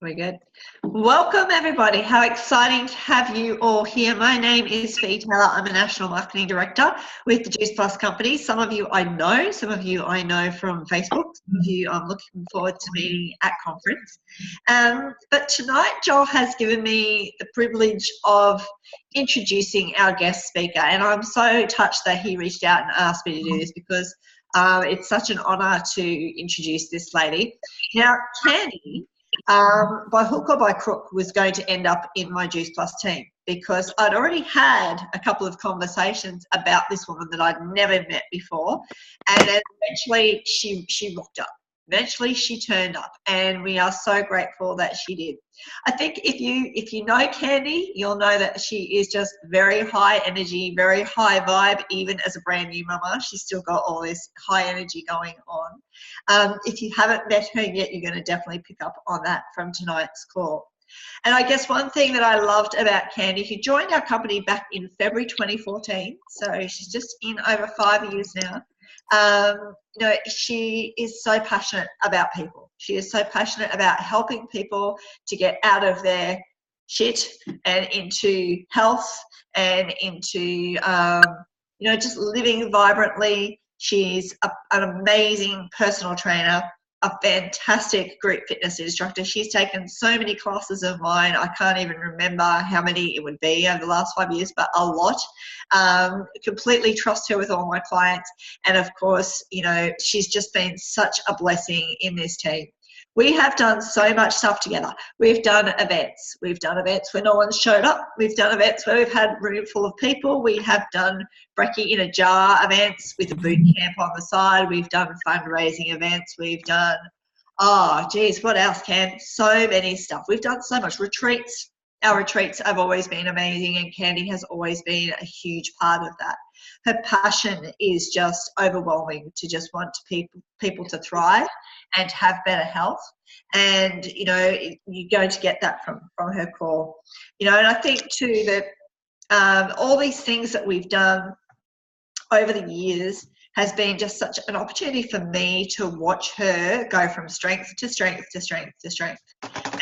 Very good. Welcome, everybody. How exciting to have you all here. My name is Fee Taylor. I'm a National Marketing Director with the Juice Plus Company. Some of you I know, some of you I know from Facebook, some of you I'm looking forward to meeting at conference. But tonight, Joel has given me the privilege of introducing our guest speaker, and I'm so touched that he reached out and asked me to do this because it's such an honour to introduce this lady. Now, Candy, by hook or by crook, was going to end up in my Juice Plus team because I'd already had a couple of conversations about this woman that I'd never met before, and then eventually she rocked up. Eventually she turned up, and we are so grateful that she did. I think if you know Candy, you'll know that she is just very high energy, very high vibe. Even as a brand new mama, she's still got all this high energy going on. If you haven't met her yet, you're going to definitely pick up on that from tonight's call. And I guess one thing that I loved about Candy, who joined our company back in February 2014, so she's just in over 5 years now. You know, she is so passionate about people. She is so passionate about helping people to get out of their shit and into health and into, you know, just living vibrantly. She's an amazing personal trainer, a fantastic group fitness instructor. She's taken so many classes of mine. I can't even remember how many it would be over the last 5 years, but a lot. Completely trust her with all my clients. And of course, you know, she's just been such a blessing in this team. We have done so much stuff together. We've done events. We've done events where no one's showed up. We've done events where we've had a room full of people. We have done brekkie in a jar events with a boot camp on the side. We've done fundraising events. We've done, oh, geez, what else, Cam? So many stuff. We've done so much. Retreats. Our retreats have always been amazing, and Candy has always been a huge part of that. Her passion is just overwhelming to just want people to thrive and have better health. And, you know, you're going to get that from her core. You know, and I think too that all these things that we've done over the years has been just such an opportunity for me to watch her go from strength to strength to strength to strength.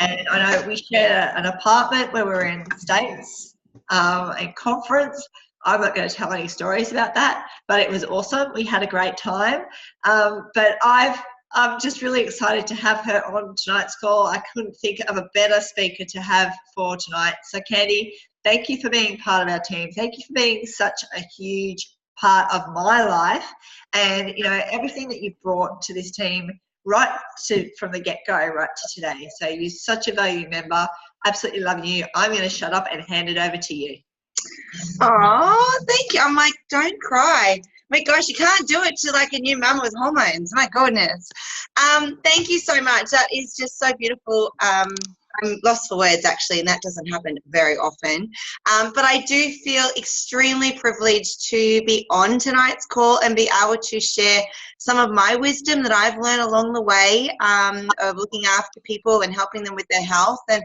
And I know we shared an apartment where we were in the States, a conference. I'm not going to tell any stories about that, but it was awesome. We had a great time. But I'm just really excited to have her on tonight's call. I couldn't think of a better speaker to have for tonight. So Candy, thank you for being part of our team. Thank you for being such a huge part of my life, and you know, everything that you've brought to this team from the get-go right to today. So you're such a valued member. Absolutely loving you. I'm going to shut up and hand it over to you. Oh, thank you. I'm like, don't cry. My gosh, you can't do it to like a new mum with hormones. My goodness. Thank you so much. That is just so beautiful. I'm lost for words actually, and that doesn't happen very often. But I do feel extremely privileged to be on tonight's call and be able to share some of my wisdom that I've learned along the way of looking after people and helping them with their health. And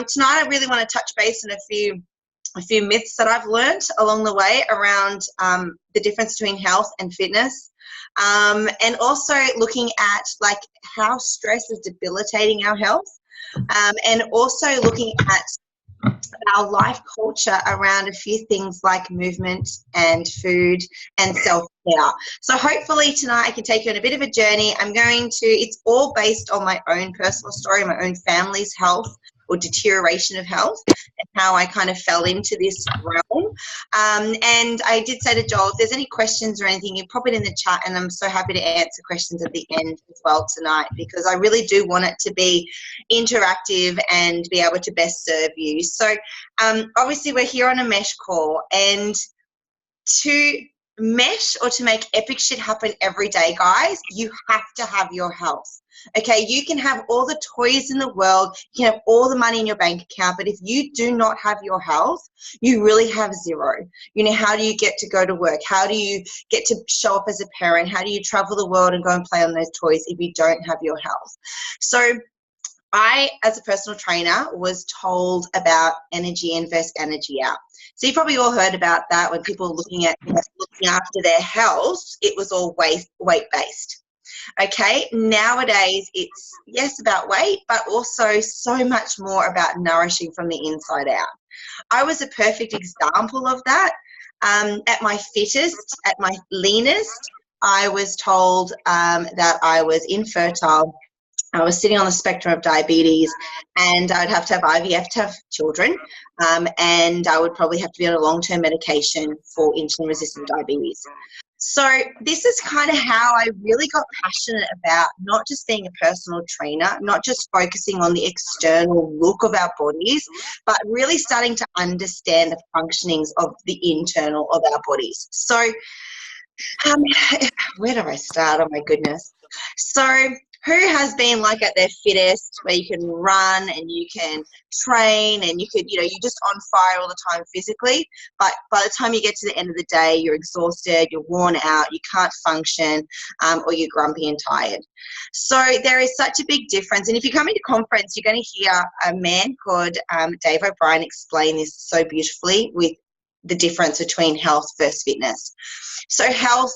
tonight I really want to touch base on a few myths that I've learned along the way around the difference between health and fitness. And also looking at like how stress is debilitating our health. And also looking at our life culture around a few things like movement and food and self-care. So hopefully tonight I can take you on a bit of a journey. It's all based on my own personal story, my own family's health or deterioration of health, and how I kind of fell into this realm. And I did say to Joel, if there's any questions or anything, you pop it in the chat, and I'm so happy to answer questions at the end as well tonight, because I really do want it to be interactive and be able to best serve you. So obviously we're here on a mesh call, and to mesh or to make epic shit happen every day, guys, you have to have your health. Okay, you can have all the toys in the world, you can have all the money in your bank account, but if you do not have your health, you really have zero. You know, how do you get to go to work? How do you get to show up as a parent? How do you travel the world and go and play on those toys if you don't have your health? So I, as a personal trainer, was told about energy in versus energy out. So you've probably all heard about that when people were looking after their health, it was all weight-based. Okay, nowadays it's yes about weight, but also so much more about nourishing from the inside out. I was a perfect example of that. At my fittest, at my leanest, I was told that I was infertile. I was sitting on the spectrum of diabetes, and I'd have to have IVF to have children, and I would probably have to be on a long-term medication for insulin-resistant diabetes. So this is kind of how I really got passionate about not just being a personal trainer, not just focusing on the external look of our bodies, but really starting to understand the functionings of the internal of our bodies. So where do I start? Oh my goodness. So who has been like at their fittest, where you can run and you can train and you could, you're just on fire all the time physically, but by the time you get to the end of the day, you're exhausted, you're worn out, you can't function, or you're grumpy and tired. So there is such a big difference. And if you come into conference, you're going to hear a man called Dave O'Brien explain this so beautifully with the difference between health versus fitness. So health,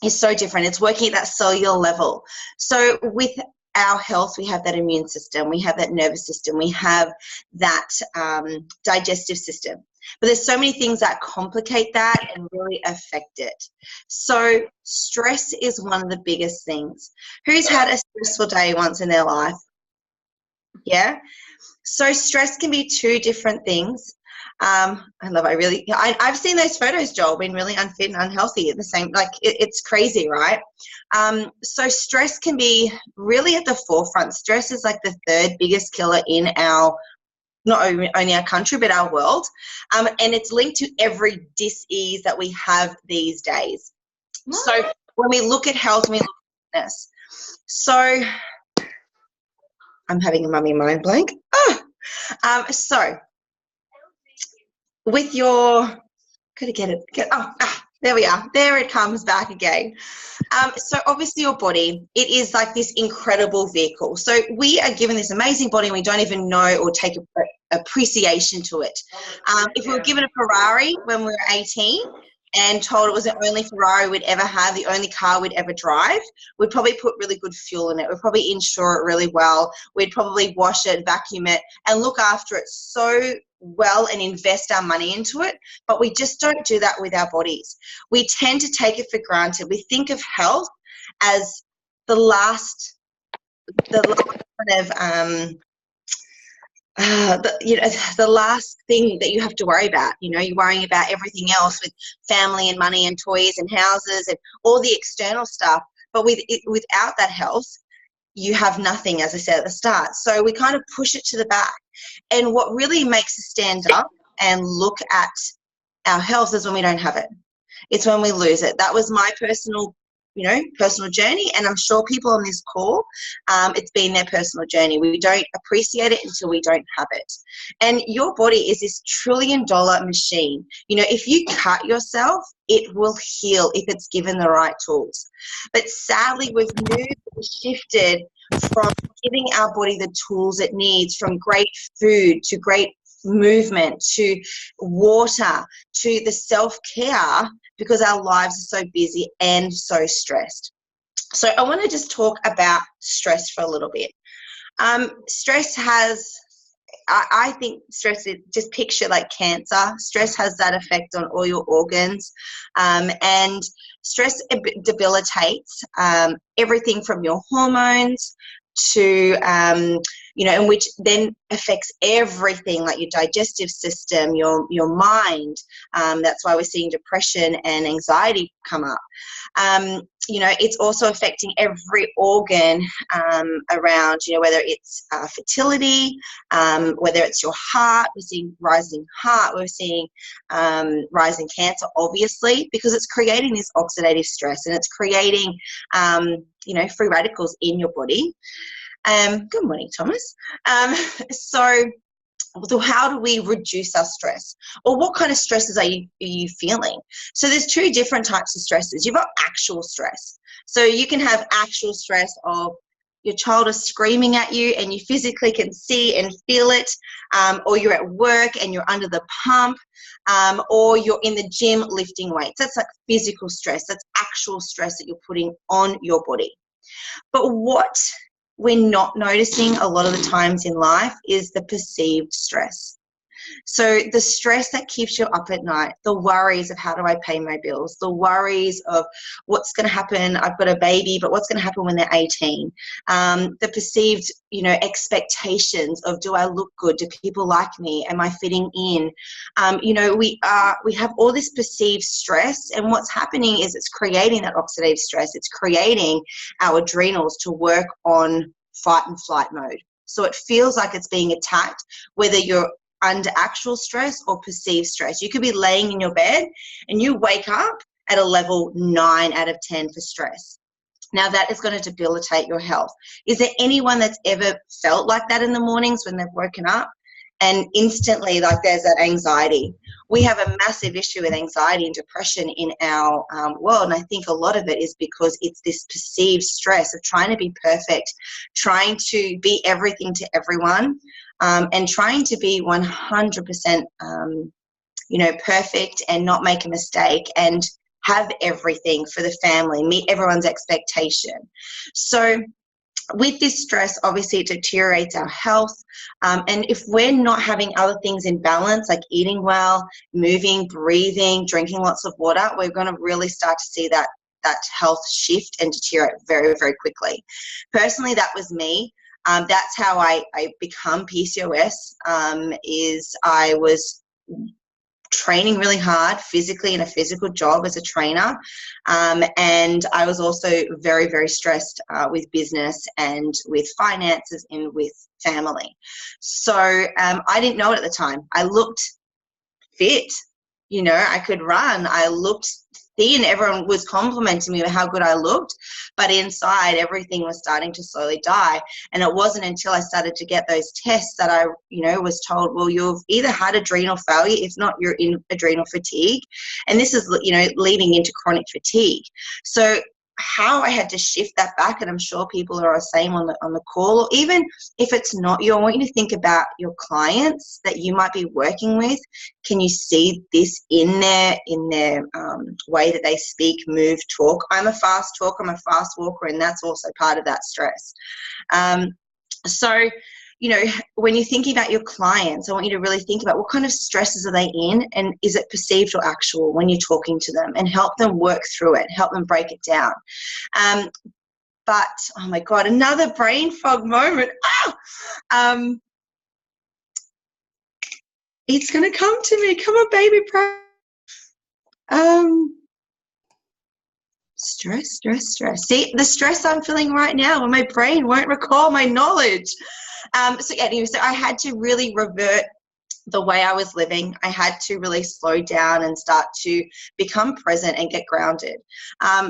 is so different. It's working at that cellular level. So with our health, we have that immune system, we have that nervous system, we have that digestive system. But there's so many things that complicate that and really affect it. So stress is one of the biggest things. Who's had a stressful day once in their life? Yeah. So stress can be two different things. I've seen those photos, Joel, being really unfit and unhealthy at the same, it's crazy, right? So stress can be really at the forefront. Stress is like the third biggest killer in our, not only our country, but our world. And it's linked to every dis-ease that we have these days. So when we look at health, we look at fitness. So I'm having a mummy mind blank. So with your, there we are. There it comes back again. So obviously your body, it is like this incredible vehicle. So we are given this amazing body and we don't even know or take appreciation to it. If we were given a Ferrari when we were 18 and told it was the only Ferrari we'd ever have, the only car we'd ever drive, we'd probably put really good fuel in it. We'd probably insure it really well. We'd probably wash it, vacuum it, and look after it so well and invest our money into it. But we just don't do that with our bodies. We tend to take it for granted. We think of health as the last kind of the last thing that you have to worry about. You're worrying about everything else with family and money and toys and houses and all the external stuff. But without that health, you have nothing, as I said at the start. So we kind of push it to the back. And what really makes us stand up and look at our health is when we don't have it. It's when we lose it. That was my personal journey, and I'm sure people on this call, it's been their personal journey. We don't appreciate it until we don't have it. And your body is this $1 trillion machine. If you cut yourself, it will heal if it's given the right tools. But sadly, we've moved and shifted from giving our body the tools it needs, from great food to great movement to water to the self-care, because our lives are so busy and so stressed. So I want to just talk about stress for a little bit. Stress has, I think stress is, just picture like cancer. Stress has that effect on all your organs, and stress debilitates everything from your hormones to and which then affects everything, like your digestive system, your mind. That's why we're seeing depression and anxiety come up. It's also affecting every organ around, whether it's fertility, whether it's your heart. We're seeing rising heart. We're seeing rising cancer, obviously, because it's creating this oxidative stress and it's creating, free radicals in your body. Good morning, Thomas. So how do we reduce our stress? Or what kind of stresses are you feeling? So there's two different types of stresses. You've got actual stress. So you can have actual stress of, your child is screaming at you and you physically can see and feel it, or you're at work and you're under the pump, or you're in the gym lifting weights. That's like physical stress. That's actual stress that you're putting on your body. But what we're not noticing a lot of the times in life is the perceived stress. So the stress that keeps you up at night, the worries of how do I pay my bills, the worries of what's going to happen, I've got a baby, but what's going to happen when they're 18, the perceived, expectations of, do I look good, do people like me, am I fitting in, we have all this perceived stress, and what's happening is it's creating that oxidative stress. It's creating our adrenals to work on fight and flight mode. So it feels like it's being attacked, whether you're under actual stress or perceived stress. You could be laying in your bed and you wake up at a level 9 out of 10 for stress. Now that is going to debilitate your health. Is there anyone that's ever felt like that in the mornings when they've woken up and instantly, like, there's that anxiety? We have a massive issue with anxiety and depression in our world, and I think a lot of it is because it's this perceived stress of trying to be perfect, trying to be everything to everyone, and trying to be 100% perfect and not make a mistake and have everything for the family, meet everyone's expectation. So with this stress, obviously it deteriorates our health, and if we're not having other things in balance, like eating well, moving, breathing, drinking lots of water, we're going to really start to see that health shift and deteriorate very, very quickly. Personally, that was me. That's how I become PCOS, is I was training really hard physically in a physical job as a trainer, and I was also very, very stressed with business and with finances and with family. So I didn't know it at the time. I looked fit, I could run, I looked thin, everyone was complimenting me with how good I looked, but inside everything was starting to slowly die. And it wasn't until I started to get those tests that I was told, well, you've either had adrenal failure, if not, you're in adrenal fatigue, and this is leading into chronic fatigue. So how I had to shift that back, and I'm sure people are the same on the call, or even if it's not you, I want you to think about your clients that you might be working with. Can you see this in their way that they speak, move, talk? I'm a fast talker, I'm a fast walker, and that's also part of that stress. So when you're thinking about your clients, I want you to really think about what kind of stresses are they in, and is it perceived or actual when you're talking to them, and help them work through it, help them break it down. But, oh my God, another brain fog moment. It's going to come to me. Come on, baby. Stress. See, the stress I'm feeling right now when my brain won't recall my knowledge. So I had to really revert the way I was living. I had to really slow down and start to become present and get grounded.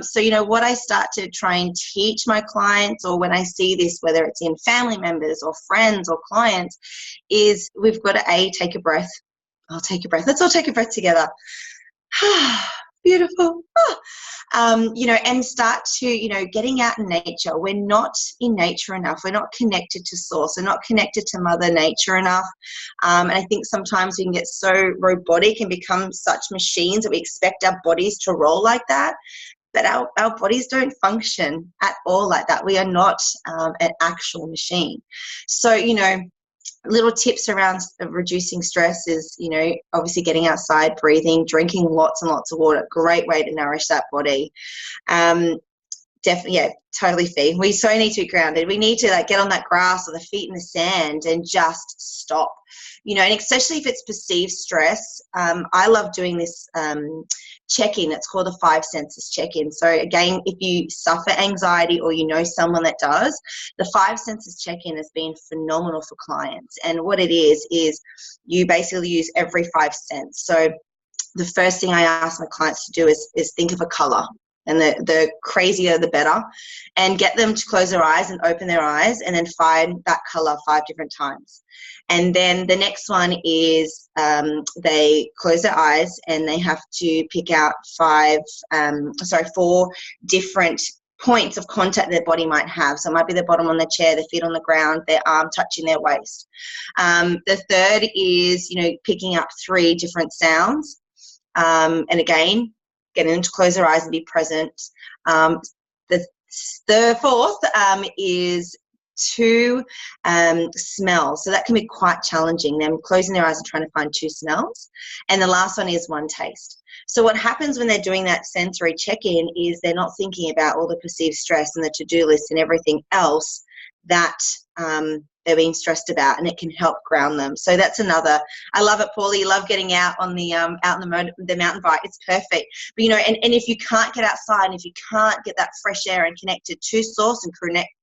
So what I start to try and teach my clients, or when I see this, whether it's in family members or friends or clients, is we've got to take a breath. I'll take a breath. Let's all take a breath together. Beautiful. And start to, getting out in nature. We're not in nature enough. We're not connected to source. We're not connected to Mother Nature enough. And I think sometimes we can get so robotic and become such machines that we expect our bodies to roll like that. But our bodies don't function at all like that. We are not an actual machine. So, little tips around reducing stress is, obviously getting outside, breathing, drinking lots and lots of water. Great way to nourish that body. Definitely, yeah, totally feed. We so need to be grounded. We need to get on that grass or the feet in the sand and just stop. And especially if it's perceived stress. I love doing this check-in. It's called the 5 senses check-in. So again, if you suffer anxiety or someone that does, the 5 senses check-in has been phenomenal for clients. And what it is you basically use every 5 senses. So the first thing I ask my clients to do is think of a color. And the crazier, the better. And get them to close their eyes and open their eyes, and then find that color 5 different times. And then the next one is they close their eyes and they have to pick out 4 different points of contact their body might have. So it might be their bottom on the chair, their feet on the ground, their arm touching their waist. The third is, picking up 3 different sounds. And again, getting them to close their eyes and be present. The fourth is 2 smells. So that can be quite challenging, them closing their eyes and trying to find 2 smells. And the last one is 1 taste. So what happens when they're doing that sensory check-in is they're not thinking about all the perceived stress and the to-do list and everything else that they're being stressed about, and it can help ground them. So that's another. I love it, Paulie. You love getting out on the the mountain bike. It's perfect. But and if you can't get outside, and if you can't get that fresh air and connected to source and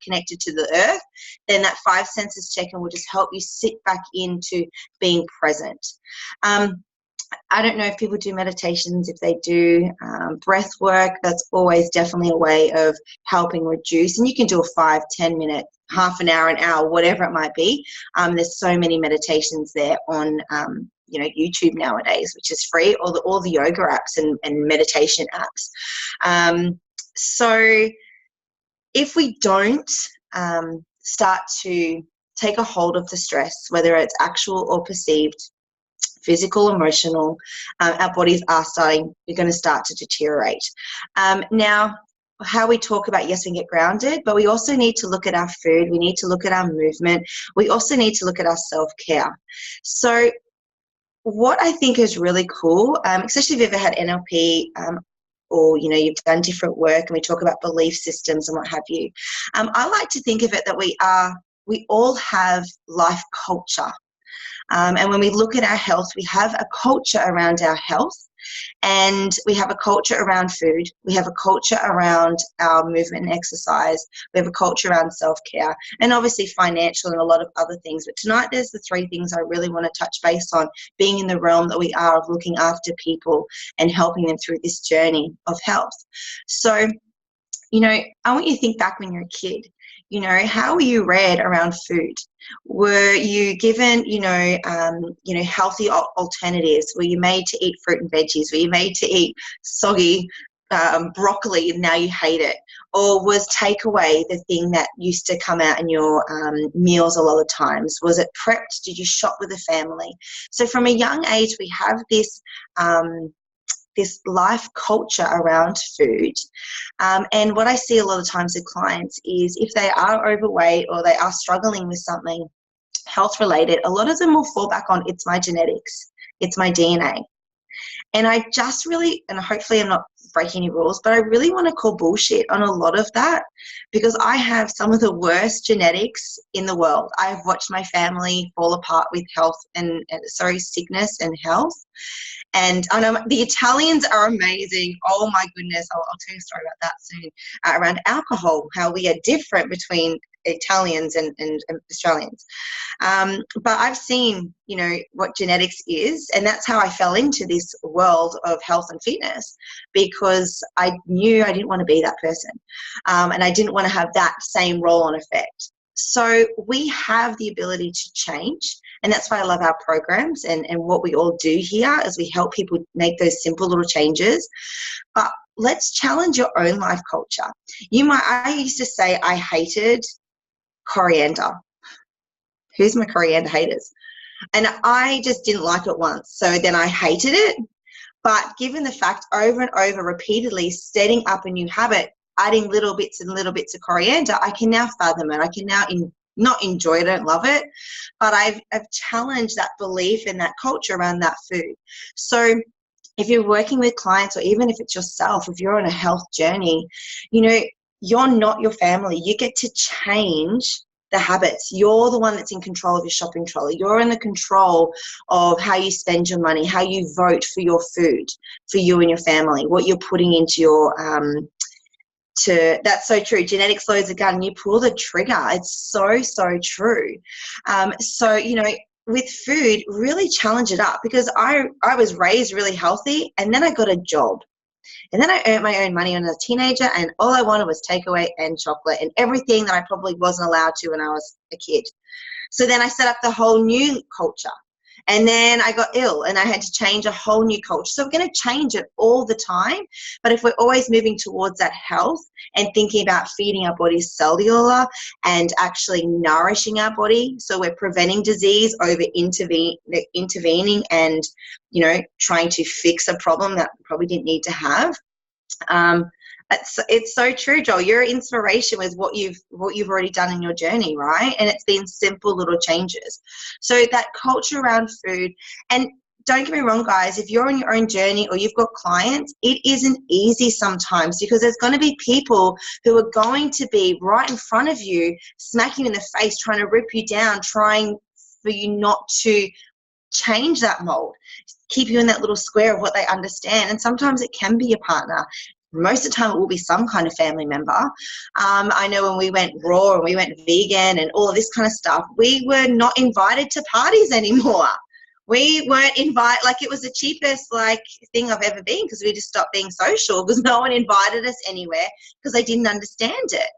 connected to the earth, then that 5 senses check-in will just help you sit back into being present. I don't know if people do meditations, if they do breath work. That's always definitely a way of helping reduce. And you can do a 5, 10 minute, half an hour, whatever it might be. There's so many meditations there on YouTube nowadays, which is free, all the yoga apps and meditation apps. So if we don't start to take a hold of the stress, whether it's actual or perceived, physical, emotional, our bodies are going to start to deteriorate. Now, how we talk about, yes, we can get grounded, but we also need to look at our food. We need to look at our movement. We also need to look at our self-care. So what I think is really cool, especially if you've ever had NLP, or you've done different work, and we talk about belief systems and what have you. I like to think of it that we all have life culture. And when we look at our health, we have a culture around our health, and we have a culture around food. We have a culture around our movement and exercise. We have a culture around self-care, and obviously financial and a lot of other things. But tonight there's the 3 things I really want to touch base on, being in the realm that we are of looking after people and helping them through this journey of health. So, I want you to think back when you're a kid. How were you reared around food? Were you given, healthy alternatives? Were you made to eat fruit and veggies? Were you made to eat soggy broccoli and now you hate it? Or was takeaway the thing that used to come out in your meals a lot of times? Was it prepped? Did you shop with a family? So from a young age, we have this life culture around food. And what I see a lot of times with clients is if they are overweight or they are struggling with something health related, a lot of them will fall back on, it's my genetics, it's my DNA. And I just really, and hopefully I'm not breaking any rules, but I really want to call bullshit on a lot of that, because I have some of the worst genetics in the world. I have watched my family fall apart with sickness and health. And I know the Italians are amazing. Oh my goodness, I'll tell you a story about that soon, around alcohol, how we are different between Italians and Australians. But I've seen, what genetics is, and that's how I fell into this world of health and fitness, because I knew I didn't want to be that person. And I didn't want to have that same roll-on effect. So we have the ability to change, and that's why I love our programs and what we all do here is we help people make those simple little changes. But let's challenge your own life culture. I used to say I hated coriander. Who's my coriander haters? And I just didn't like it once. So then I hated it. But given the fact over and over repeatedly setting up a new habit, adding little bits and little bits of coriander, I can now fathom it. I can now not enjoy it, I don't love it, but I've challenged that belief and that culture around that food. So if you're working with clients, or even if it's yourself, if you're on a health journey, you're not your family. You get to change the habits. You're the one that's in control of your shopping trolley. You're in the control of how you spend your money, how you vote for your food, for you and your family, what you're putting into your that's so true. Genetics loads a gun, you pull the trigger. It's so true. So with food, really challenge it up, because I was raised really healthy, and then I got a job, and then I earned my own money when I was a teenager, and all I wanted was takeaway and chocolate and everything that I probably wasn't allowed to when I was a kid. So then I set up the whole new culture. And then I got ill and I had to change a whole new culture. So we're going to change it all the time. But if we're always moving towards that health and thinking about feeding our body cellular and actually nourishing our body, so we're preventing disease over intervening and, you know, trying to fix a problem that we probably didn't need to have. It's so true, Joel. Your inspiration with what you've already done in your journey, right? And it's been simple little changes. So that culture around food, and don't get me wrong, guys, if you're on your own journey or you've got clients, it isn't easy sometimes, because there's going to be people who are going to be right in front of you, smacking you in the face, trying to rip you down, trying for you not to change that mold, keep you in that little square of what they understand. And sometimes it can be a partner. Most of the time it will be some kind of family member. I know when we went raw and we went vegan and all of this kind of stuff, we were not invited to parties anymore. We weren't invited, like it was the cheapest thing I've ever been, because we just stopped being social because no one invited us anywhere because they didn't understand it.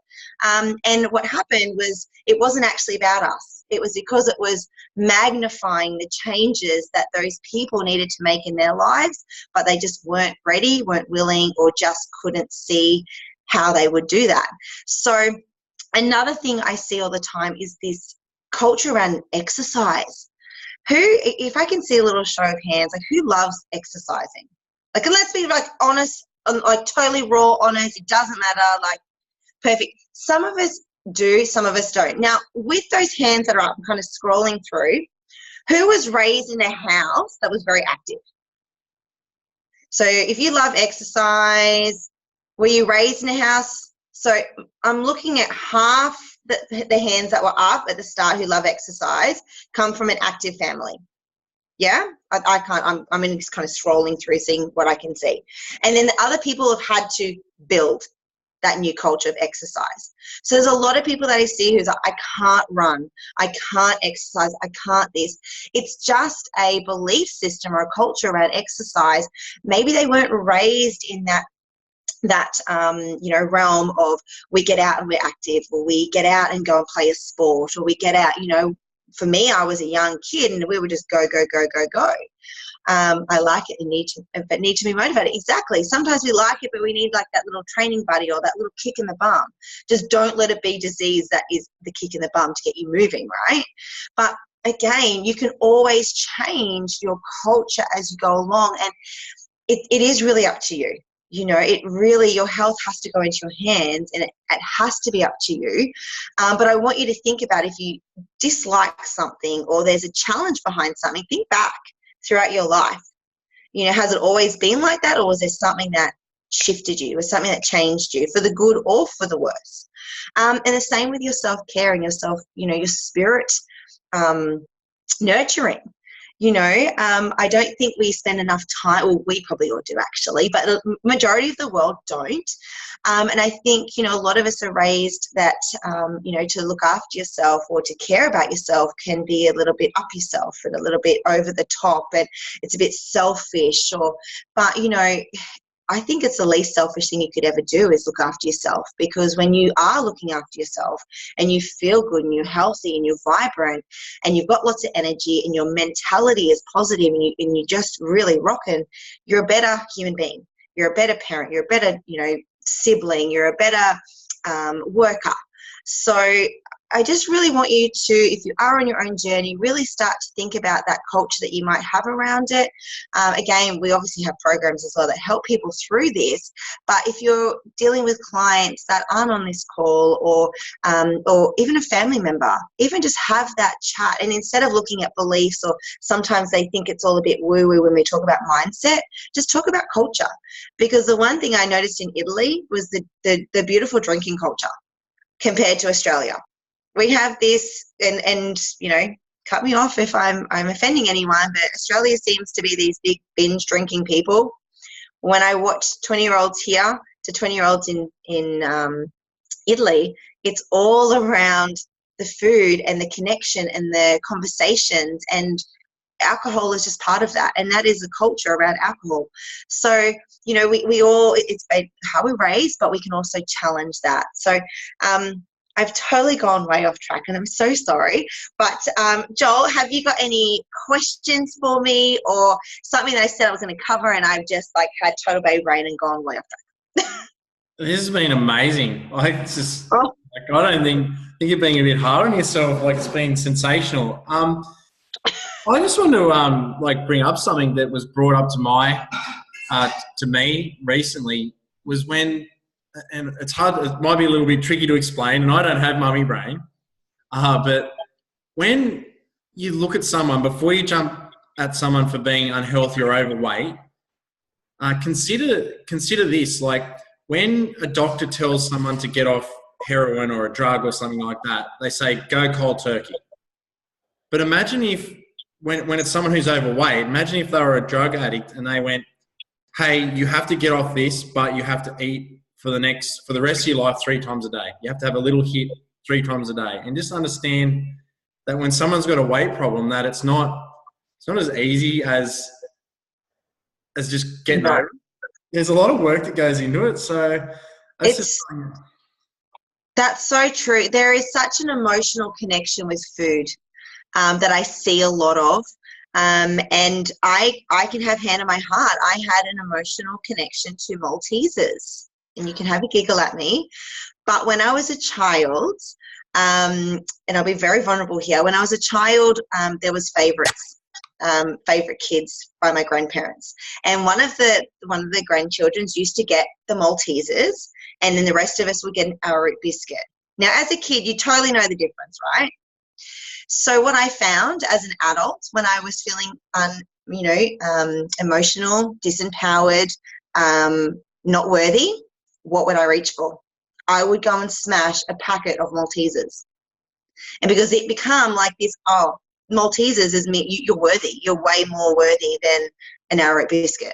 And what happened was, it wasn't actually about us. It was because it was magnifying the changes that those people needed to make in their lives, but they just weren't ready, weren't willing, or just couldn't see how they would do that. So another thing I see all the time is this culture around exercise. Who, if I can see a little show of hands, like who loves exercising? Like, and let's be like honest, like totally raw, honest, it doesn't matter, like perfect. Some of us do, some of us don't. Now, with those hands that are up, I'm kind of scrolling through, who was raised in a house that was very active? So if you love exercise, were you raised in a house? So I'm looking at half the hands that were up at the start who love exercise come from an active family. Yeah, I can't, I'm in just kind of scrolling through, seeing what I can see. And then the other people have had to build that new culture of exercise. So there's a lot of people that I see who's like, I can't run, I can't exercise, I can't this. It's just a belief system or a culture around exercise. Maybe they weren't raised in that you know, realm of we get out and we're active, or we get out and go and play a sport, or we get out, you know. For me, I was a young kid and we would just go. I like it and need to be motivated. Exactly. Sometimes we like it, but we need like that little training buddy or that little kick in the bum. Just don't let it be disease that is the kick in the bum to get you moving, right? But again, you can always change your culture as you go along, and it is really up to you. You know, it really, your health has to go into your hands, and it has to be up to you. But I want you to think about, if you dislike something or there's a challenge behind something, think back throughout your life. You know, has it always been like that, or was there something that shifted you, or something that changed you for the good or for the worse? And the same with your self-care and yourself, you know, your spirit nurturing. You know, I don't think we spend enough time, well, we probably all do actually, but the majority of the world don't. And I think, you know, a lot of us are raised that, you know, to look after yourself or to care about yourself can be a little bit up yourself and a little bit over the top, and it's a bit selfish, but, you know, I think it's the least selfish thing you could ever do is look after yourself, because when you are looking after yourself and you feel good and you're healthy and you're vibrant and you've got lots of energy and your mentality is positive and you're just really rocking, you're a better human being. You're a better parent. You're a better, you know, sibling. You're a better worker. So I just really want you to, if you are on your own journey, really start to think about that culture that you might have around it. Again, we obviously have programs as well that help people through this. But if you're dealing with clients that aren't on this call, or even a family member, even just have that chat. And instead of looking at beliefs, or sometimes they think it's all a bit woo-woo when we talk about mindset, just talk about culture. Because the one thing I noticed in Italy was the beautiful drinking culture compared to Australia. We have this, and you know, cut me off if I'm offending anyone, but Australia seems to be these big binge drinking people. When I watch 20-year-olds here to 20-year-olds in Italy, it's all around the food and the connection and the conversations, and alcohol is just part of that, and that is a culture around alcohol. So, you know, we all, it's how we're raised, but we can also challenge that. So I've totally gone way off track, and I'm so sorry. But Joel, have you got any questions for me, or something that I said I was going to cover and I've just like had total baby brain and gone way off track? This has been amazing. It's just, Oh. like, I don't think you're being a bit hard on yourself. Like, it's been sensational. I just want to bring up something that was brought up to me recently. Was when, and it's hard. It might be a little bit tricky to explain, and I don't have mummy brain. But when you look at someone, before you jump at someone for being unhealthy or overweight, consider this. Like, when a doctor tells someone to get off heroin or a drug or something like that, they say go cold turkey. But imagine if when it's someone who's overweight, imagine if they were a drug addict and they went, hey, you have to get off this, but you have to eat for the rest of your life 3 times a day. You have to have a little hit 3 times a day. And just understand that when someone's got a weight problem, that it's not as easy as just getting over it. There's a lot of work that goes into it. So that's so true. There is such an emotional connection with food that I see a lot of. And I can have hand on my heart. I had an emotional connection to Maltesers, and you can have a giggle at me. But when I was a child, and I'll be very vulnerable here, when I was a child, there was favorite kids by my grandparents, and one of the grandchildren used to get the Maltesers, and then the rest of us would get an arrowroot biscuit. Now, as a kid, you totally know the difference, right? So what I found as an adult, when I was feeling emotional, disempowered, not worthy, what would I reach for? I would go and smash a packet of Maltesers. And because it become like this, Maltesers is you're worthy. You're way more worthy than an arrowroot biscuit.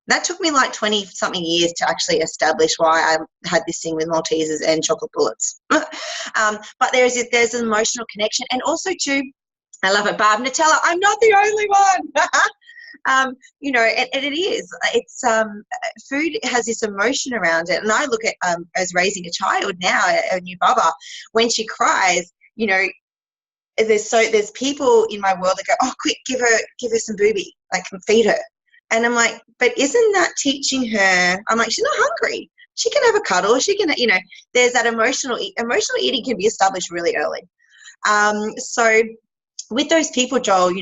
That took me like 20-something years to actually establish why I had this thing with Maltesers and chocolate bullets. But there's an emotional connection. And also, too, I love it, Barb. Nutella, I'm not the only one. And it is. It's food has this emotion around it. And I look at as raising a child now, a new baba, when she cries, there's people in my world that go, oh, quick, give her some booby, like feed her. And I'm like, but isn't that teaching her? I'm like, she's not hungry. She can have a cuddle. She can, there's that emotional eating can be established really early. So with those people, Joel,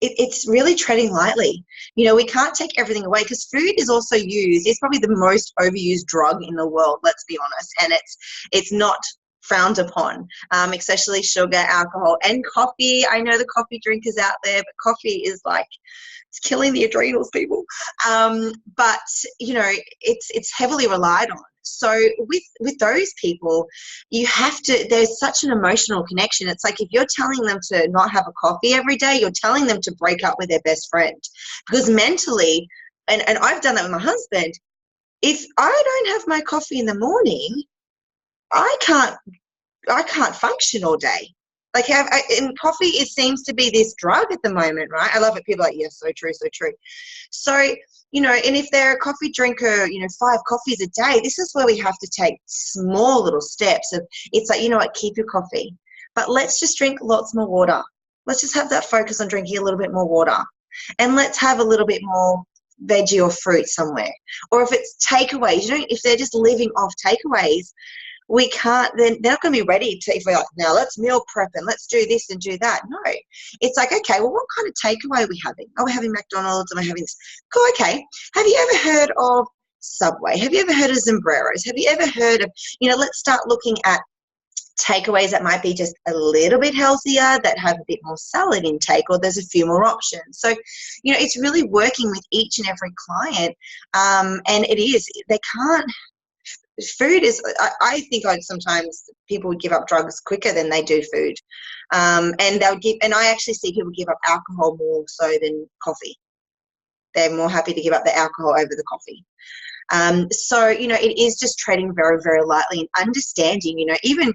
it's really treading lightly. We can't take everything away, because food is also used. It's probably the most overused drug in the world, let's be honest. And it's not frowned upon, especially sugar, alcohol, and coffee. I know the coffee drinkers out there, but coffee is like, it's killing the adrenals, people. But it's heavily relied on. So with those people, there's such an emotional connection. It's like if you're telling them to not have a coffee every day, you're telling them to break up with their best friend. Because mentally, and I've done that with my husband, if I don't have my coffee in the morning, I can't function all day. Like in coffee, it seems to be this drug at the moment, right? I love it. People are like, yes, so true, so true. So, and if they're a coffee drinker, 5 coffees a day, this is where we have to take small little steps of, it's like, what, keep your coffee, but let's just drink lots more water. Let's just have that focus on drinking a little bit more water, and let's have a little bit more veggie or fruit somewhere. Or if it's takeaways, if they're just living off takeaways, we can't, then they're not going to be ready to, if we're like, now let's meal prep and let's do this and do that. No, it's like, okay, well, what kind of takeaway are we having? Are we having McDonald's? Am I having this? Cool, okay. Have you ever heard of Subway? Have you ever heard of Sombreros? Have you ever heard of, let's start looking at takeaways that might be just a little bit healthier, that have a bit more salad intake, or there's a few more options. So, it's really working with each and every client. And it is, they can't, food is, I think sometimes people would give up drugs quicker than they do food. And I actually see people give up alcohol more so than coffee. They're more happy to give up the alcohol over the coffee. So, it is just treading very, very lightly and understanding, even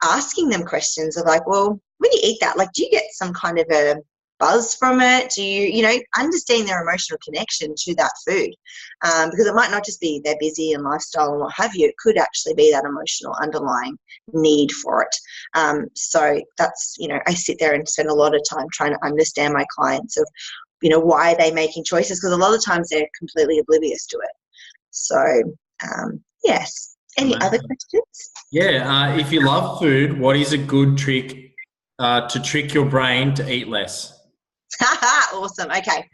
asking them questions of like, well, when you eat that, like, do you get some kind of a buzz from it? Do you understand their emotional connection to that food? Because it might not just be they're busy and lifestyle and what have you. It could actually be that emotional underlying need for it. So that's, I sit there and spend a lot of time trying to understand my clients of, why are they making choices? Because a lot of times they're completely oblivious to it. So, yes. Any other questions? Yeah. If you love food, what is a good trick to trick your brain to eat less? Awesome. Okay.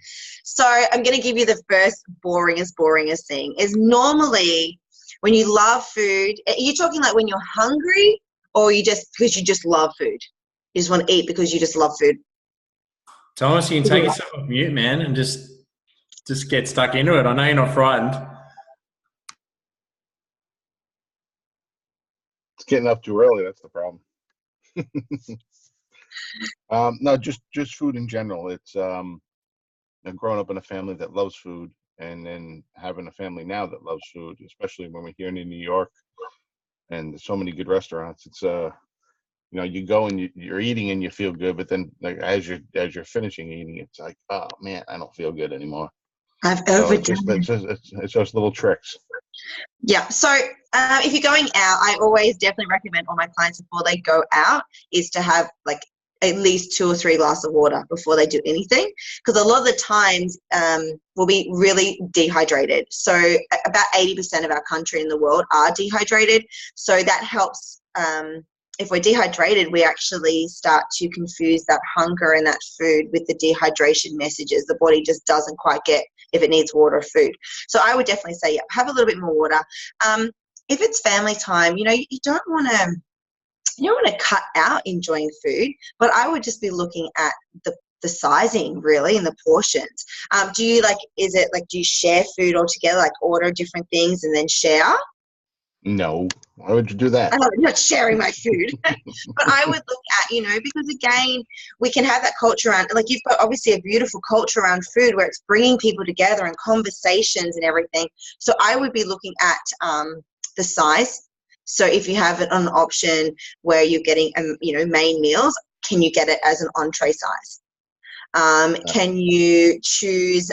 So I'm going to give you the first boringest thing is normally when you love food, are you talking like when you're hungry or because you just love food? You just want to eat because you just love food? Thomas, you can take yourself off mute, man, and just get stuck into it. I know you're not frightened. It's getting up too early. That's the problem. No, just food in general. It's growing up in a family that loves food, and then having a family now that loves food, especially when we're here in New York, and there's so many good restaurants. It's you go and you're eating and you feel good, but then like as you're finishing eating, it's like, oh man, I don't feel good anymore. It's just little tricks. Yeah. So if you're going out, I always definitely recommend all my clients before they go out is to have like at least 2 or 3 glasses of water before they do anything, because a lot of the times we'll be really dehydrated. So about 80% of our country in the world are dehydrated. So that helps. If we're dehydrated, we actually start to confuse that hunger and that food with the dehydration messages. The body just doesn't quite get if it needs water or food. So I would definitely say, yeah, have a little bit more water. If it's family time, you don't want to cut out enjoying food, but I would just be looking at the sizing really and the portions. Do you do you share food altogether, like order different things and then share? No, why would you do that? I'm not sharing my food. But I would look at, because again, we can have that culture around, like you've got obviously a beautiful culture around food where it's bringing people together and conversations and everything. So I would be looking at the size. So if you have an option where you're getting, main meals, can you get it as an entree size? Can you choose,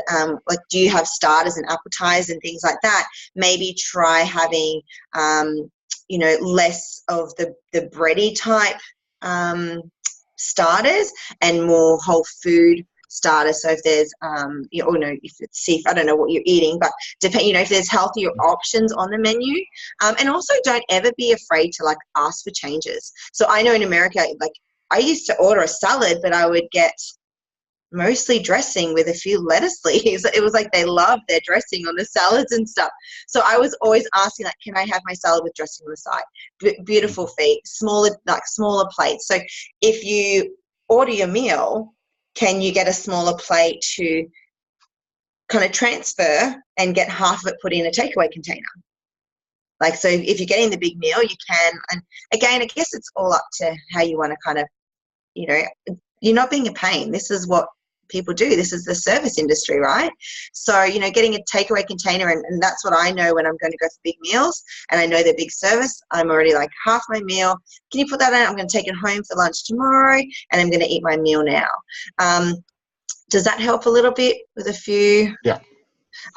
do you have starters and appetizers and things like that? Maybe try having, less of the bready type starters and more whole food starters. So if there's, if it's seafood, I don't know what you're eating, but if there's healthier options on the menu. And also don't ever be afraid to ask for changes. So I know in America, I used to order a salad, but I would get mostly dressing with a few lettuce leaves. It was like they loved their dressing on the salads and stuff. So I was always asking, can I have my salad with dressing on the side? Beautiful feet, smaller plates. So if you order your meal, can you get a smaller plate to kind of transfer and get half of it put in a takeaway container? So if you're getting the big meal, you can. And again, I guess it's all up to how you want to kind of, you're not being a pain. This is what people do. This is the service industry, right? So, getting a takeaway container, and that's what I know when I'm going to go for big meals, and I know they're big service. I'm already half my meal. Can you put that in? I'm going to take it home for lunch tomorrow, and I'm going to eat my meal now. Does that help a little bit with a few? Yeah.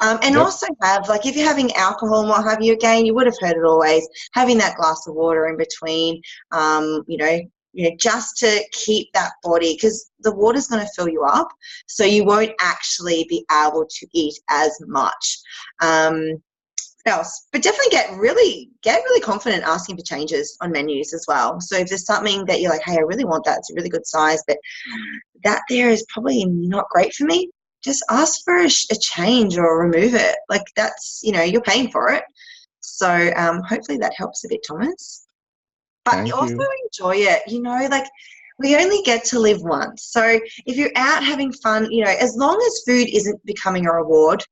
And also have, if you're having alcohol and what have you, again, you would have heard it always, having that glass of water in between, just to keep that body, because the water's going to fill you up, so you won't actually be able to eat as much. Else, but definitely get really confident asking for changes on menus as well. So if there's something that you're like, hey, I really want that, it's a really good size, but that there is probably not great for me, just ask for a change or remove it. That's, you're paying for it. So hopefully that helps a bit, Thomas. But also enjoy it, we only get to live once. So if you're out having fun, as long as food isn't becoming a reward,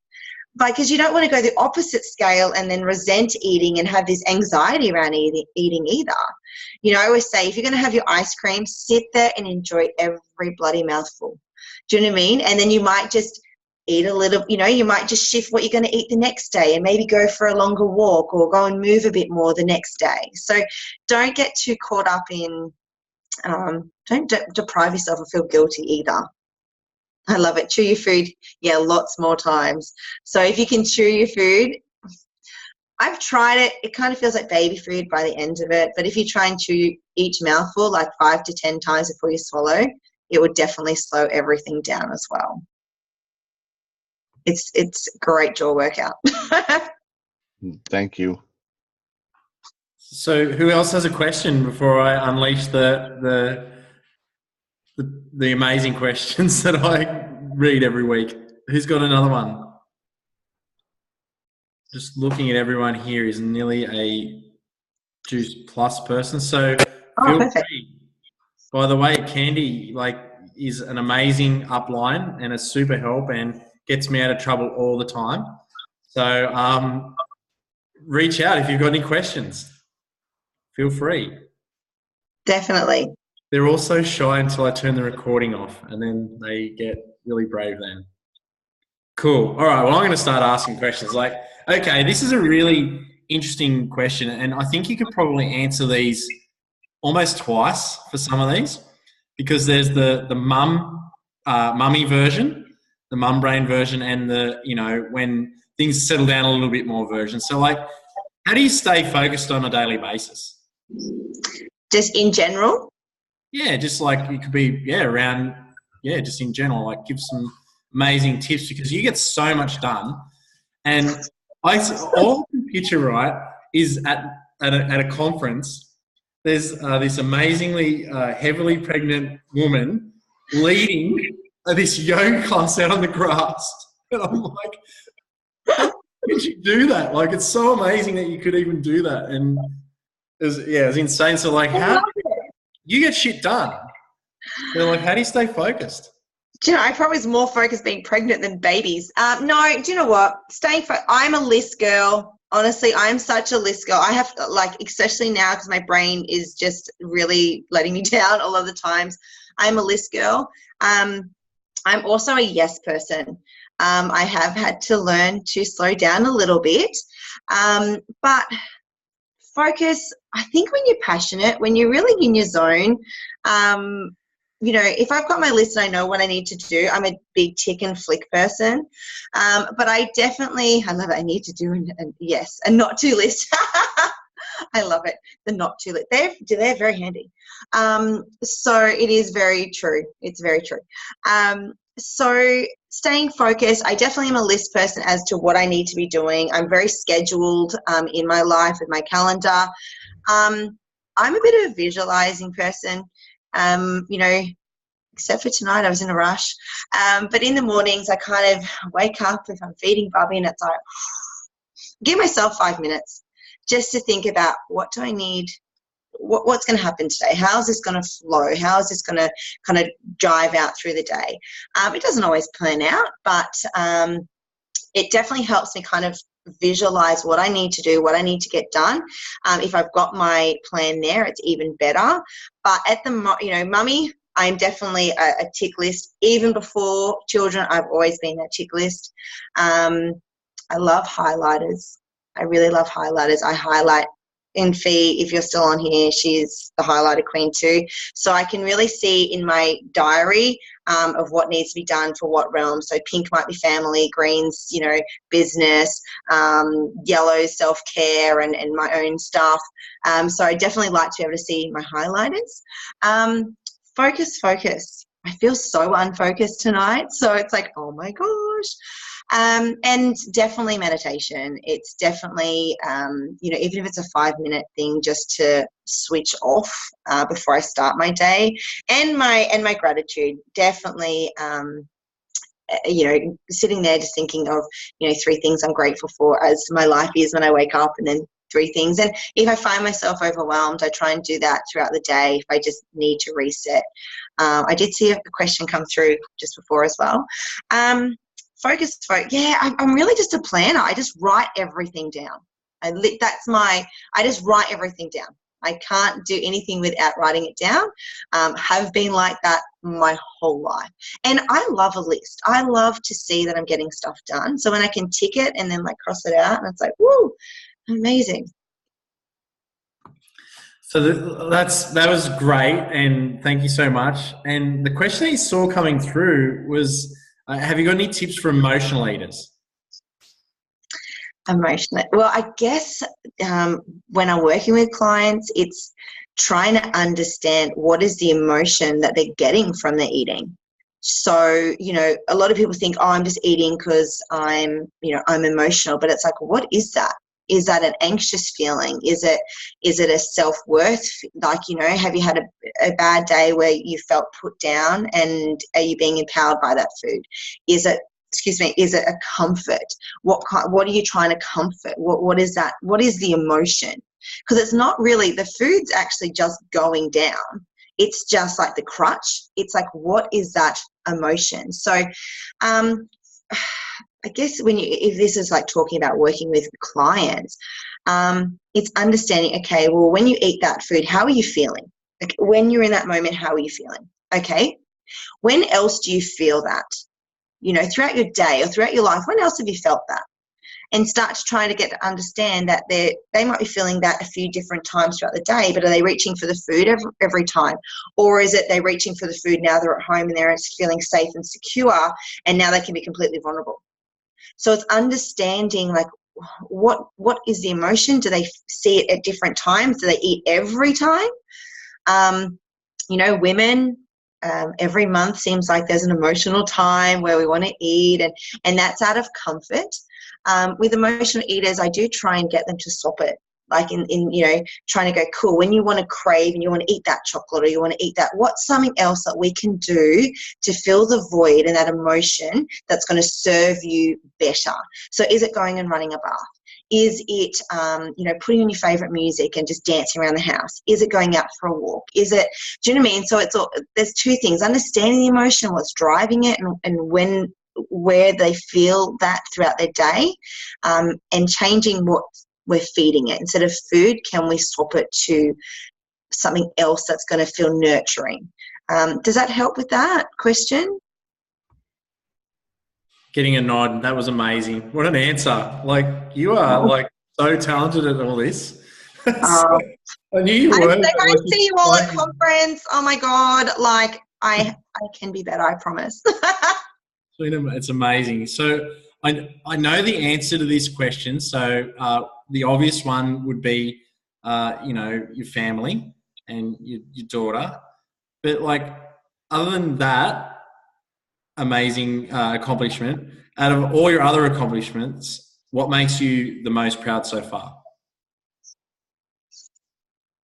because you don't want to go the opposite scale and then resent eating and have this anxiety around eating either. I always say, if you're going to have your ice cream, sit there and enjoy every bloody mouthful. Do you know what I mean? And then you might just eat a little, you might just shift what you're going to eat the next day and maybe go for a longer walk or go and move a bit more the next day. So don't get too caught up in, don't deprive yourself or feel guilty either. I love it. Chew your food, yeah, lots more times. So if you can chew your food, I've tried it. It kind of feels like baby food by the end of it. But if you try and chew each mouthful like 5 to 10 times before you swallow, it would definitely slow everything down as well. It's a great jaw workout. Thank you. So who else has a question before I unleash the amazing questions that I read every week? Who's got another one? Just looking at everyone here is nearly a Juice Plus person. So feel free. By the way, Candy is an amazing upline and a super help and gets me out of trouble all the time. So reach out if you've got any questions. Feel free. Definitely. They're also shy until I turn the recording off, and then they get really brave then. Cool. All right. Well, I'm going to start asking questions. Okay, this is a really interesting question, and I think you could probably answer these almost twice for some of these, because there's the mummy version, the mum brain version, and when things settle down a little bit more version. So, how do you stay focused on a daily basis? Just in general? Yeah, just it could be, around, just in general, give some amazing tips, because you get so much done. And all I can picture, right, is at a conference, there's this amazingly heavily pregnant woman leading this yoga class out on the grass. And I'm like, how did you do that? It's so amazing that you could even do that. And it was insane. So how you get shit done? They're how do you stay focused? Do you know, I probably was more focused being pregnant than babies. No, do you know what? I'm a list girl. Honestly, I'm such a list girl. I have especially now because my brain is just really letting me down a lot of the times. I'm a list girl. I'm also a yes person. I have had to learn to slow down a little bit. But focus, I think when you're passionate, when you're really in your zone, if I've got my list and I know what I need to do, I'm a big tick and flick person. But I love it. I need to do and yes, and not to list. I love it. The not to list. They're very handy. So it is very true. It's very true. So staying focused, I definitely am a list person as to what I need to be doing. I'm very scheduled in my life with my calendar. I'm a bit of a visualizing person, except for tonight I was in a rush. But in the mornings I kind of wake up if I'm feeding Bubby and it's give myself 5 minutes just to think about what do I need, what's going to happen today? How is this going to flow? How is this going to kind of drive out through the day? It doesn't always plan out, but it definitely helps me kind of visualize what I need to do, what I need to get done. If I've got my plan there, it's even better. But at mummy, I'm definitely a tick list. Even before children, I've always been that tick list. I love highlighters. I really love highlighters. I highlight. In Fee, if you're still on here, she's the highlighter queen too. So I can really see in my diary of what needs to be done for what realm. So pink might be family, greens, business, yellow, self-care and my own stuff. So I definitely like to be able to see my highlighters. Focus. I feel so unfocused tonight. So it's oh my gosh. And definitely meditation. It's definitely, even if it's a 5-minute thing, just to switch off before I start my day, and my gratitude. Definitely, sitting there just thinking of 3 things I'm grateful for as my life is when I wake up, and then 3 things. And if I find myself overwhelmed, I try and do that throughout the day if I just need to reset. I did see a question come through just before as well. Focus. Yeah, I'm really just a planner. I just write everything down. I just write everything down. I can't do anything without writing it down. Have been like that my whole life. And I love a list. I love to see that I'm getting stuff done. So when I can tick it and then cross it out, and it's woo, amazing. So that was great, and thank you so much. And the question he saw coming through was, have you got any tips for emotional eaters? Emotional. Well, I guess when I'm working with clients, it's trying to understand what is the emotion that they're getting from their eating. So, a lot of people think, oh, I'm just eating because I'm emotional, but it's like, what is that? Is that an anxious feeling? Is it a self-worth? Like, have you had a bad day where you felt put down, and are you being empowered by that food? Is it a comfort? What are you trying to comfort? What is that? What is the emotion? Because it's not really, the food's actually just going down. It's just like the crutch. It's like, what is that emotion? So I guess if this is like talking about working with clients, it's understanding, okay, well, when you eat that food, how are you feeling? Like, when you're in that moment, how are you feeling? Okay. When else do you feel that? Throughout your day or throughout your life, when else have you felt that? And start to try to get to understand that they might be feeling that a few different times throughout the day, but are they reaching for the food every time? Or is it they're reaching for the food now they're at home and they're feeling safe and secure, and now they can be completely vulnerable? So it's understanding, like, what is the emotion? Do they see it at different times? Do they eat every time? Women, every month seems like there's an emotional time where we want to eat, and that's out of comfort. With emotional eaters, I do try and get them to swap it. Like in trying to go, cool, when you want to crave and you want to eat that chocolate or you want to eat that, what's something else that we can do to fill the void and that emotion that's going to serve you better? So is it going and running a bath? Is it, putting on your favorite music and just dancing around the house? Is it going out for a walk? Is it, do you know what I mean? So there's two things: understanding the emotion, what's driving it, and where they feel that throughout their day, and changing what we're feeding it. Instead of food, can we swap it to something else that's going to feel nurturing? Does that help with that question? Getting a nod. That was amazing. What an answer. Like, you are like so talented at all this. I knew you were. I see you all at conference. Oh my God. Like, I can be better, I promise. It's amazing. So I know the answer to this question. So the obvious one would be, your family and your daughter. But like, other than that amazing accomplishment, out of all your other accomplishments, what makes you the most proud so far?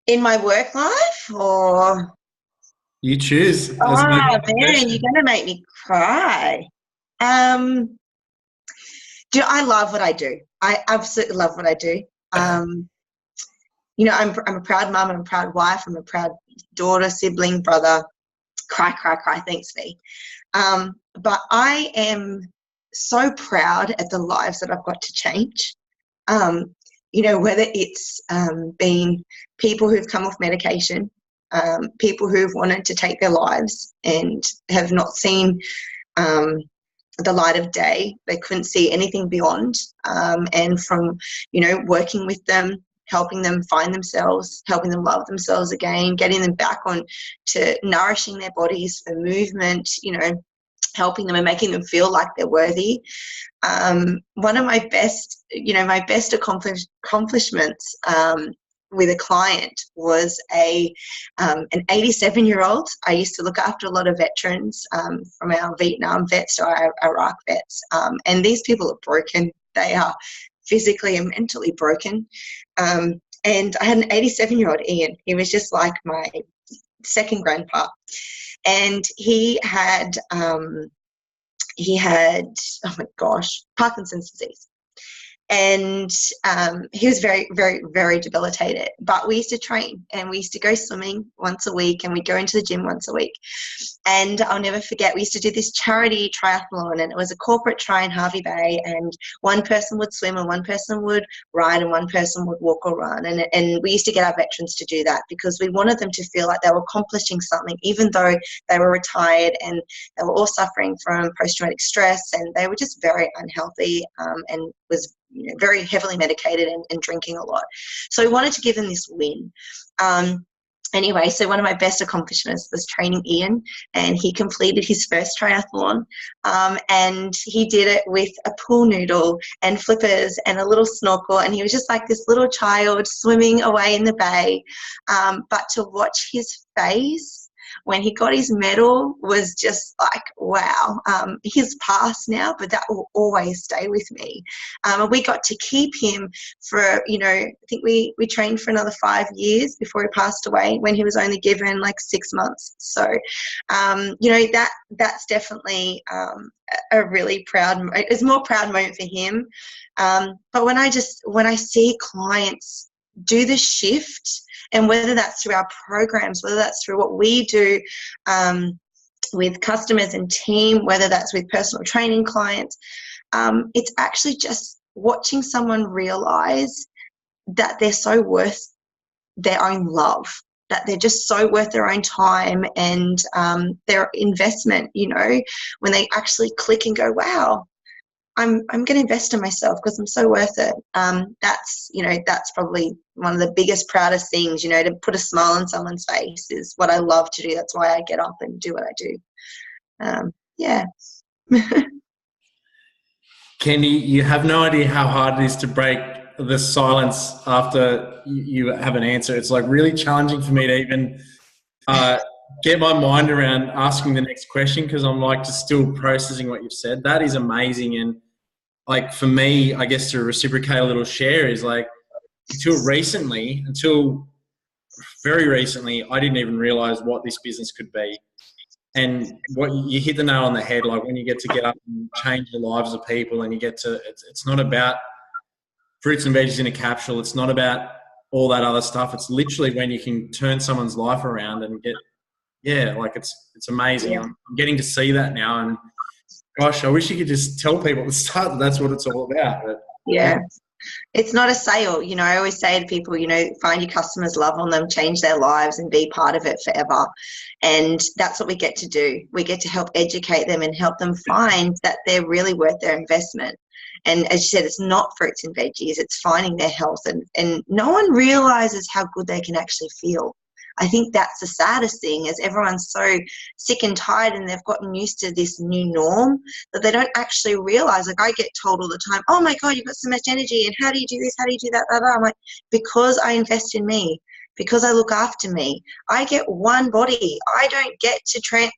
In my work life, or? You choose. Oh man, you're gonna make me cry. I love what I do. I absolutely love what I do. I'm a proud mum, I'm a proud wife, I'm a proud daughter, sibling, brother. Cry, cry, cry. Thanks, V. But I am so proud at the lives that I've got to change. Whether it's been people who've come off medication, people who've wanted to take their lives and have not seen the light of day. They couldn't see anything beyond. And from, working with them, helping them find themselves, helping them love themselves again, getting them back on to nourishing their bodies for movement, helping them and making them feel like they're worthy. One of my best, accomplishments with a client was an 87-year-old. I used to look after a lot of veterans, from our Vietnam vets to our Iraq vets, and these people are broken. They are physically and mentally broken. And I had an 87-year-old, Ian. He was just like my second grandpa. And he had, oh my gosh, Parkinson's disease. And he was very, very, very debilitated. But we used to train, and we used to go swimming once a week, and we'd go into the gym once a week. And I'll never forget, we used to do this charity triathlon, and it was a corporate tri in Harvey Bay, and one person would swim and one person would ride and one person would walk or run. And we used to get our veterans to do that because we wanted them to feel like they were accomplishing something, even though they were retired and they were all suffering from post-traumatic stress, and they were just very unhealthy, and was very heavily medicated and drinking a lot. So I wanted to give him this win. Anyway, so one of my best accomplishments was training Ian, and he completed his first triathlon, and he did it with a pool noodle and flippers and a little snorkel, and he was just like this little child swimming away in the bay. But to watch his face when he got his medal was just like, wow. He's passed now, but that will always stay with me. We got to keep him for, I think we trained for another 5 years before he passed away, when he was only given like 6 months. So, that's definitely a really it's a more proud moment for him. But when I see clients do the shift, and whether that's through our programs, whether that's through what we do with customers and team, whether that's with personal training clients, it's actually just watching someone realize that they're so worth their own love, that they're just so worth their own time and their investment, when they actually click and go, wow, I'm going to invest in myself because I'm so worth it. That's probably one of the biggest, proudest things, to put a smile on someone's face is what I love to do. That's why I get up and do what I do. Yeah. Kenny, you have no idea how hard it is to break the silence after you have an answer. It's like really challenging for me to even get my mind around asking the next question, because I'm like just still processing what you've said. That is amazing. And like for me, I guess to reciprocate a little share is like until very recently, I didn't even realize what this business could be. And what you hit the nail on the head, like when you get to get up and change the lives of people, and you get to, it's not about fruits and veggies in a capsule. It's not about all that other stuff. It's literally when you can turn someone's life around and get, it's amazing. Yeah. I'm getting to see that now, and gosh, I wish you could just tell people at the start that that's what it's all about. But, yeah. It's not a sale. I always say to people, find your customers, love on them, change their lives and be part of it forever. And that's what we get to do. We get to help educate them and help them find that they're really worth their investment. And as you said, it's not fruits and veggies, it's finding their health. And no one realizes how good they can actually feel. I think that's the saddest thing, is everyone's so sick and tired and they've gotten used to this new norm that they don't actually realize. Like I get told all the time, oh my God, you've got so much energy, and how do you do this? How do you do that? Blah, blah. I'm like, because I invest in me, because I look after me. I get one body. I don't get to trade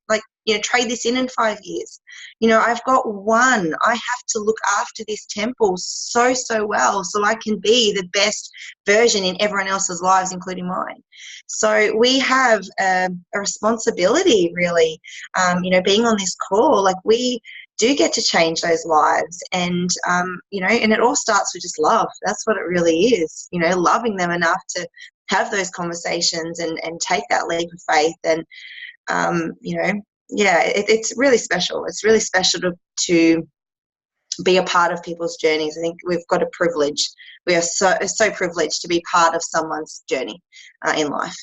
this in 5 years. I've got one. I have to look after this temple so well so I can be the best version in everyone else's lives, including mine. So we have a responsibility, really, being on this call. Like we do get to change those lives, and and it all starts with just love. That's what it really is, loving them enough to have those conversations and take that leap of faith. And it's really special. It's really special to be a part of people's journeys. I think we've got a privilege. We are so privileged to be part of someone's journey in life.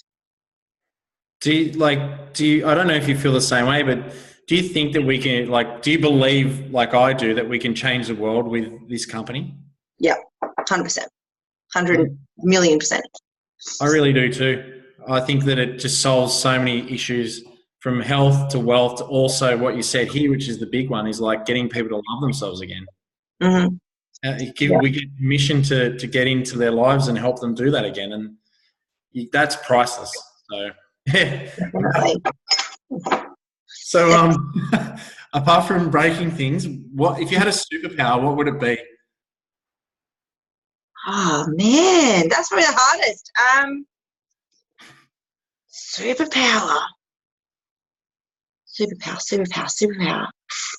do you, I don't know if you feel the same way, but do you think that we can, do you believe, like I do, that we can change the world with this company? Yeah, 100%. 100 million percent. I really do too. I think that it just solves so many issues, from health to wealth to also what you said here, which is the big one, is like getting people to love themselves again. Mm-hmm. We get permission to get into their lives and help them do that again. And that's priceless. So, yeah. So, apart from breaking things, if you had a superpower, what would it be? Oh man, that's probably the hardest. Superpower.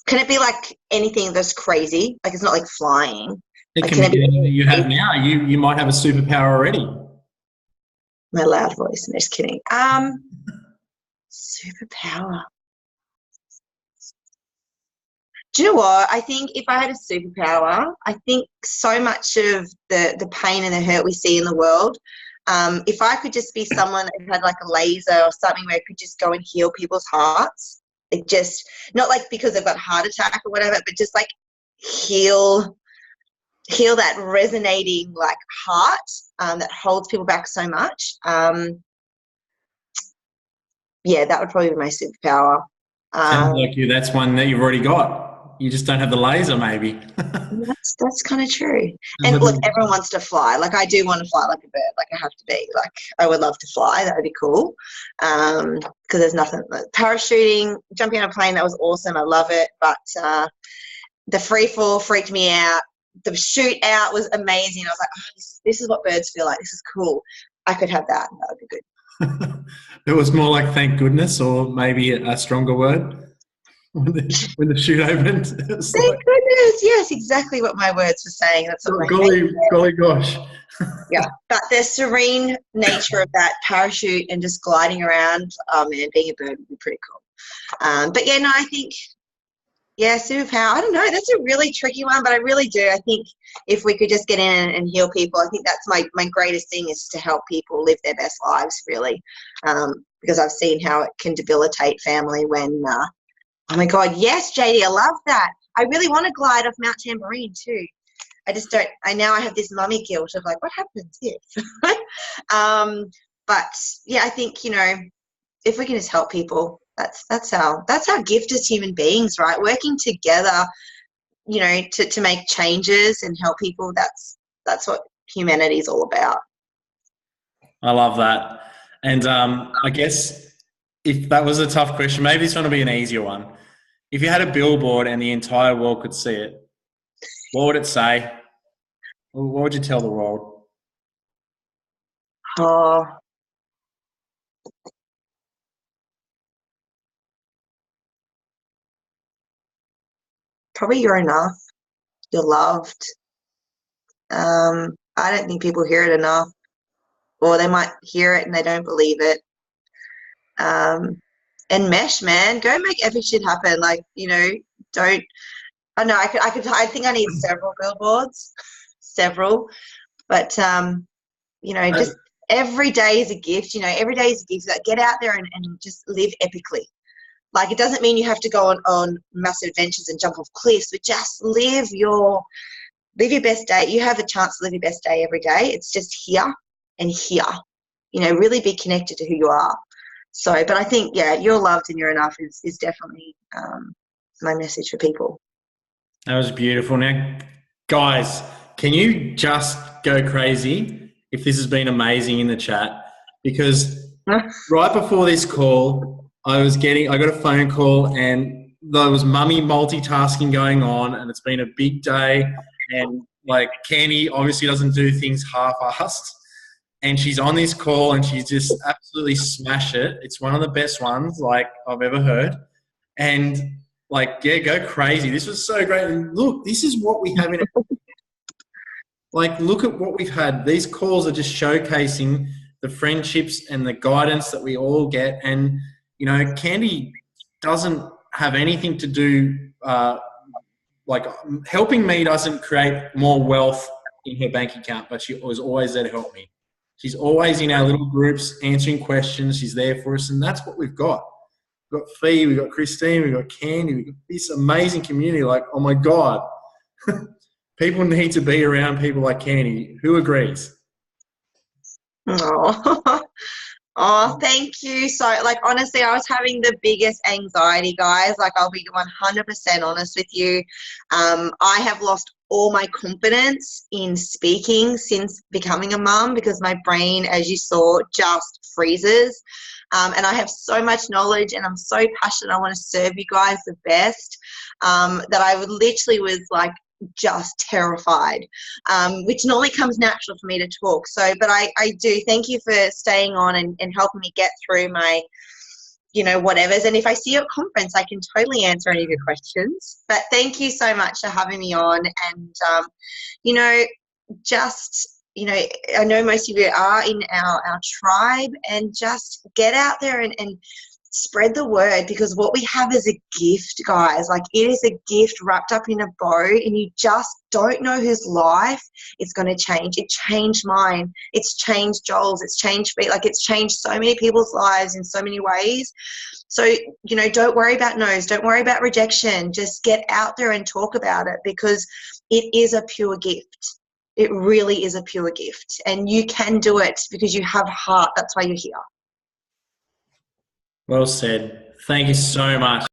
Can it be like anything that's crazy? Like it's not like flying. It can be anything that you have now. You might have a superpower already. My loud voice. I'm just kidding. Superpower. Do you know what? I think if I had a superpower, I think so much of the pain and the hurt we see in the world, if I could just be someone that had like a laser or something where I could just go and heal people's hearts, like just not like because they've got a heart attack or whatever, but just like heal heal that resonating like heart that holds people back so much. Yeah, that would probably be my superpower. Sounds like you. That's one that you've already got. You just don't have the laser, maybe. That's kind of true. And look, everyone wants to fly. Like, I do want to fly like a bird. Like, I have to be. Like, I would love to fly. That would be cool. Because there's nothing like parachuting, jumping on a plane. That was awesome. I love it. But the free fall freaked me out. The shoot out was amazing. I was like, oh, this is what birds feel like. This is cool. I could have that. That would be good. It was more like thank goodness, or maybe a stronger word when the shoot opened. Thank goodness. Yes, exactly what my words were saying. That's what golly gosh. Yeah, but the serene nature of that parachute and just gliding around, and being a bird would be pretty cool. But yeah, no, I think, yeah, superpower. I don't know. That's a really tricky one, but I really do. I think if we could just get in and heal people, I think that's my greatest thing, is to help people live their best lives, really. Because I've seen how it can debilitate family when, oh my God, yes, JD, I love that. I really want to glide off Mount Tambourine too. I just don't. I have this mummy guilt of like, what happens if? But yeah, I think, if we can just help people, that's our gift as human beings, right? Working together, to make changes and help people. That's what humanity is all about. I love that. And I guess if that was a tough question, maybe this one will be an easier one. If you had a billboard and the entire world could see it, what would it say? What would you tell the world? Oh, probably you're enough. You're loved. I don't think people hear it enough, or they might hear it and they don't believe it. And mesh, man, go make epic shit happen. Like, don't. I know. I think I need several billboards, several. But just every day is a gift. Every day is a gift. Like, get out there and just live epically. Like, it doesn't mean you have to go on massive adventures and jump off cliffs, but just live your best day. You have the chance to live your best day every day. It's just here and here. Really be connected to who you are. So, but I think, yeah, you're loved and you're enough is definitely my message for people. That was beautiful. Now, guys, can you just go crazy if this has been amazing in the chat? Because right before this call, I got a phone call and there was mummy multitasking going on, and it's been a big day. And like, Candy obviously doesn't do things half-assed. And she's on this call and she's just absolutely smashed it. It's one of the best ones like I've ever heard. And like, yeah, go crazy. This was so great. And look, this is what we have in it. Like, look at what we've had. These calls are just showcasing the friendships and the guidance that we all get. And, Candy doesn't have anything to do, like, helping me doesn't create more wealth in her bank account, but she was always there to help me. She's always in our little groups answering questions. She's there for us, and that's what we've got. We've got Fee, we've got Christine, we've got Candy, we've got this amazing community. Like, oh my God, people need to be around people like Candy. Who agrees? Oh, thank you. So, like, honestly, I was having the biggest anxiety, guys. Like, I'll be 100% honest with you. I have lost all my confidence in speaking since becoming a mum, because my brain, as you saw, just freezes. And I have so much knowledge and I'm so passionate. I want to serve you guys the best, that I literally was like just terrified, which normally comes natural for me to talk. So, but I do thank you for staying on and helping me get through my, whatevers. And if I see you at conference, I can totally answer any of your questions. But thank you so much for having me on. And, I know most of you are in our tribe, and just get out there and spread the word, because what we have is a gift, guys. Like, it is a gift wrapped up in a bow, and you just don't know whose life it's going to change. It changed mine. It's changed Joel's. It's changed me. Like, it's changed so many people's lives in so many ways. So, you know, don't worry about no's. Don't worry about rejection. Just get out there and talk about it, because it is a pure gift. It really is a pure gift. And you can do it because you have heart. That's why you're here. Well said. Thank you so much.